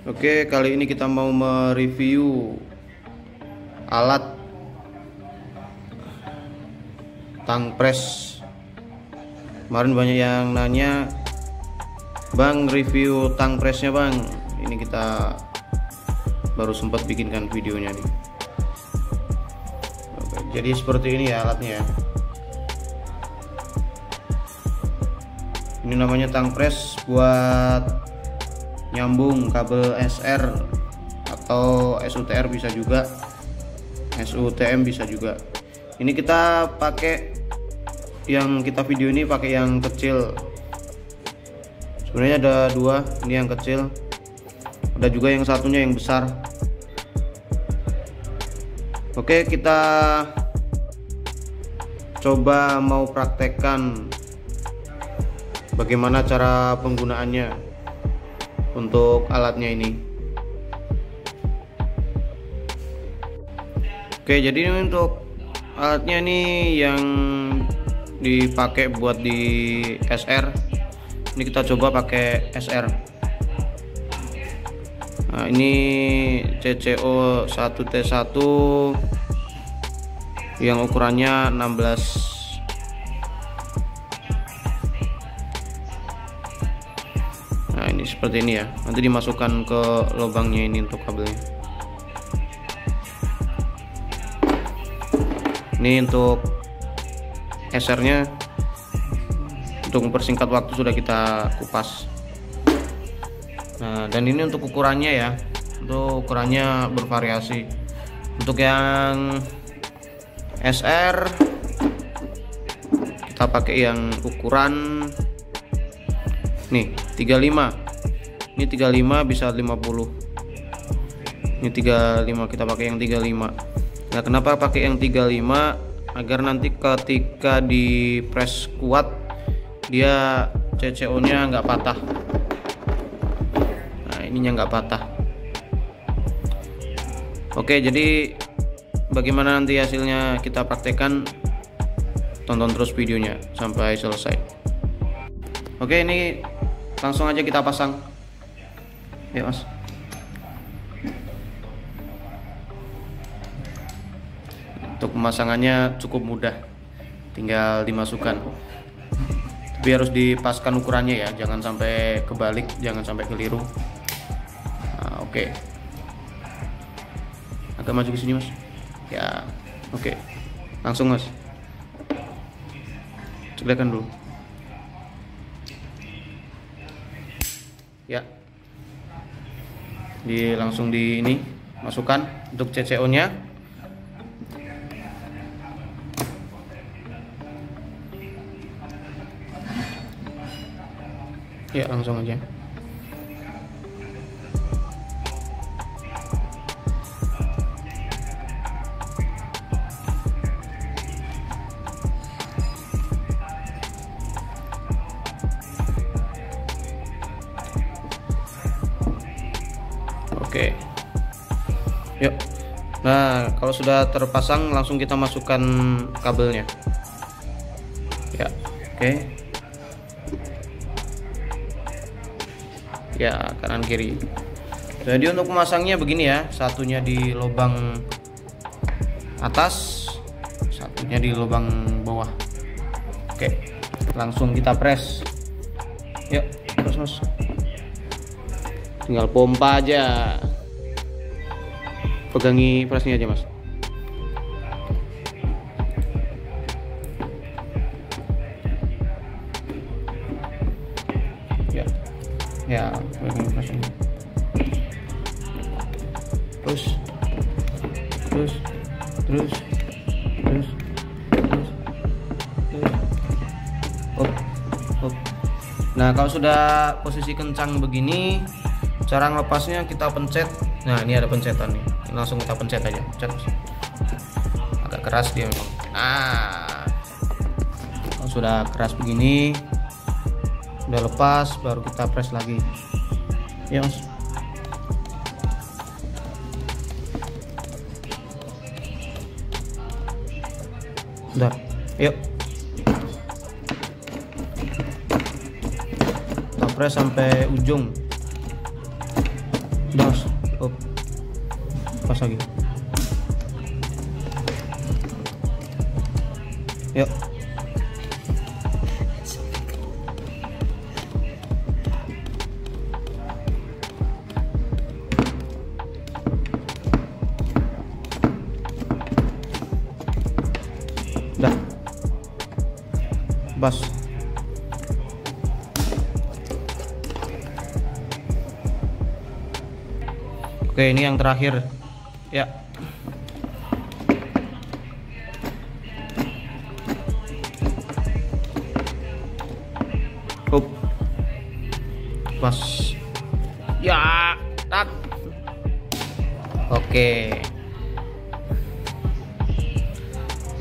Oke, kali ini kita mau mereview alat tang press. Kemarin banyak yang nanya, Bang, review tang pressnya Bang. Ini kita baru sempat bikinkan videonya nih. Oke, jadi seperti ini ya alatnya ya. Ini namanya tang press buat nyambung kabel SR atau SUTR bisa juga, SUTM bisa juga. Ini kita pakai, yang kita video ini pakai yang kecil. Sebenarnya ada dua, ini yang kecil, ada juga yang satunya yang besar. Oke, kita coba mau praktekkan bagaimana cara penggunaannya untuk alatnya ini. Oke, jadi ini untuk alatnya ini yang dipakai buat di SR. Ini kita coba pakai SR. Nah, ini CCO 1T1 yang ukurannya 16. Nah, ini seperti ini ya. Nanti dimasukkan ke lubangnya ini untuk kabelnya. Ini untuk SR-nya, untuk mempersingkat waktu sudah kita kupas. Nah, dan ini untuk ukurannya ya. Untuk ukurannya bervariasi. Untuk yang SR kita pakai yang ukuran nih 35. Ini 35 bisa 50. Ini 35, kita pakai yang 35. Nah, kenapa pakai yang 35? Agar nanti ketika di press kuat dia CCO-nya nggak patah. Nah, ininya nggak patah. Oke, jadi bagaimana nanti hasilnya kita praktekkan, tonton terus videonya sampai selesai. Oke, ini langsung aja kita pasang. Ya Mas. Untuk pemasangannya cukup mudah, tinggal dimasukkan. Tapi harus dipaskan ukurannya ya, jangan sampai kebalik, jangan sampai keliru. Nah, oke. Agak maju ke sini Mas. Ya, oke. Langsung Mas. Ceklekan dulu. Ya. Langsung di ini masukkan untuk CCO-nya. Ya, langsung aja. Oke. Yuk. Nah, kalau sudah terpasang langsung kita masukkan kabelnya. Ya, oke. Ya, kanan kiri. Jadi untuk memasangnya begini ya, satunya di lubang atas, satunya di lubang bawah. Oke, langsung kita press. Yuk, terus Mas. Tinggal pompa aja. Pegangi pressnya aja Mas. Ya, pegangi pressnya. Terus. Hop. Nah, kalau sudah posisi kencang begini, cara ngelepasnya kita pencet. Nah, ini ada pencetan nih. Langsung kita pencet aja. Pencet. Agak keras dia memang. Nah, kalau sudah keras begini, udah lepas, baru kita press lagi. Ya Mas. Bentar, yuk kita press sampai ujung. udah up, pas lagi, yuk. Udah bas. Oke, ini yang terakhir ya. Up, pas ya, tak. Oke.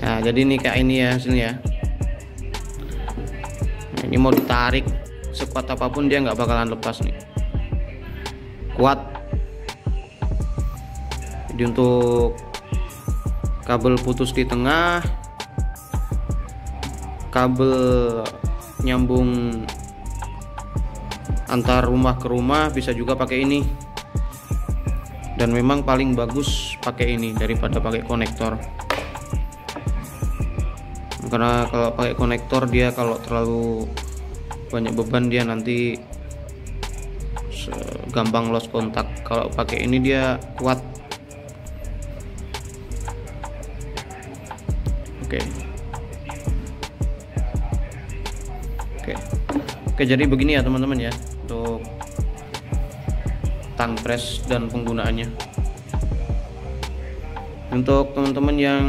Nah, jadi ini kayak ini ya hasilnya. Nah, ini mau ditarik sekuat apapun dia nggak bakalan lepas nih, kuat. Jadi untuk kabel putus di tengah, kabel nyambung antar rumah ke rumah bisa juga pakai ini. Dan memang paling bagus pakai ini daripada pakai konektor. Karena kalau pakai konektor dia kalau terlalu banyak beban dia nanti gampang lost kontak. Kalau pakai ini dia kuat. Oke, jadi begini ya teman-teman ya untuk tang press dan penggunaannya. Untuk teman-teman yang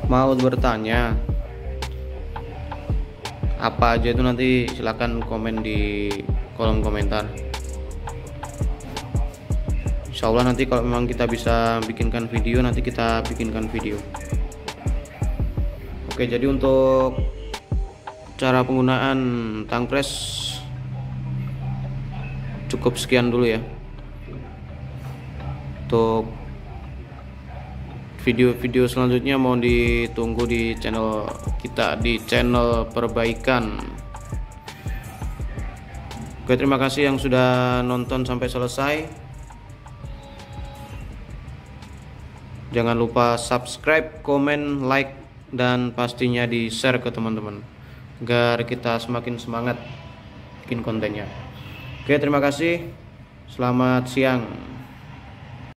mau bertanya apa aja itu nanti silahkan komen di kolom komentar. Insya Allah nanti kalau memang kita bisa bikinkan video, nanti kita bikinkan video. Oke, jadi untuk cara penggunaan tang press cukup sekian dulu ya. Untuk video-video selanjutnya mau ditunggu di channel kita, di channel perbaikan. Oke, terima kasih yang sudah nonton sampai selesai. Jangan lupa subscribe, komen, like, dan pastinya di share ke teman-teman agar kita semakin semangat bikin kontennya. Oke, terima kasih. Selamat siang.